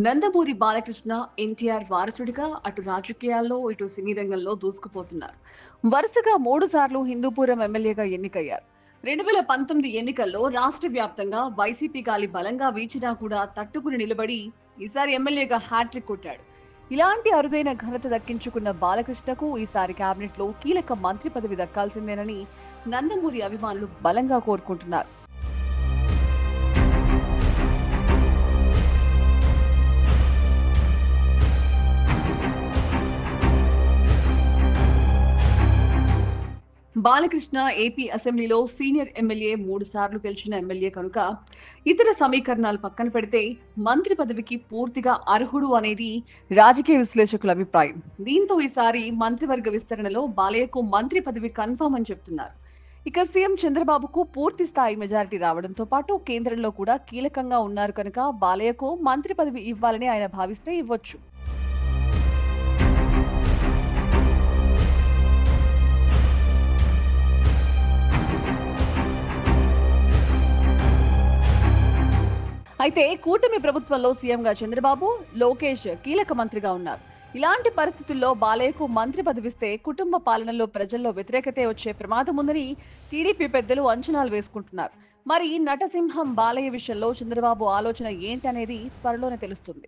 నందమూరి బాలకృష్ణ ఎన్టీఆర్ వారసుడిగా అటు రాజకీయాల్లో ఇటు సినీ రంగంలో దూసుకుపోతున్నారు. వరుసగా 3 సార్లు హిందూపురం ఎమ్మెల్యేగా ఎన్నికయ్యారు. 2019 ఎన్నికల్లో రాష్ట్ర వ్యాప్తంగా వైసీపీ గాలి బలంగా వీచినా కూడా తట్టుకుని నిలబడి ఈసారి ఎమ్మెల్యేగా హ్యాట్రిక్ కొట్టాడు. ఇలాంటి అరుదైన ఘనత దక్కించుకున్న బాలకృష్ణకు ఈసారి కేబినెట్ లో కీలక మంత్రి పదవి దక్కాల్సిందేనని నందమూరి అభిమానులు బలంగా కోరుకుంటున్నారు. బాలకృష్ణ ఏపీ అసెంబ్లీలో సీనియర్ ఎమ్మెల్యే 3 సార్లు గెలిచిన ఎమ్మెల్యే కనుక ఇతర సమీకరణాలు పక్కన పెడితే మంత్రి పదవికి పూర్తిగా అర్హుడు అనేది రాజకీయ విశ్లేషకుల అభిప్రాయం. దీంతో ఈసారి మంత్రివర్గ విస్తరణలో బాలయ్యకు మంత్రి పదవి కన్ఫర్మ్ అని చెప్తున్నారు. ఇక సీఎం చంద్రబాబుకు పూర్తి స్థాయి మెజారిటీ రావడంతో పాటు కేంద్రంలో కూడా కీలకంగా ఉన్నారు కనుక బాలయ్యకు మంత్రి పదవి ఇవ్వాలని ఆయన భావిస్తే ఇవ్వొచ్చు. అయితే కూటమి ప్రభుత్వంలో సీఎంగా చంద్రబాబు, లోకేష్ కీలక మంత్రిగా ఉన్నారు. ఇలాంటి పరిస్థితుల్లో బాలయ్యకు మంత్రి పదవిస్తే కుటుంబ పాలనలో ప్రజల్లో వ్యతిరేకతే వచ్చే ప్రమాదం ఉందని టీడీపీ పెద్దలు అంచనాలు వేసుకుంటున్నారు. మరి నటసింహం బాలయ్య విషయంలో చంద్రబాబు ఆలోచన ఏంటనేది త్వరలోనే తెలుస్తుంది.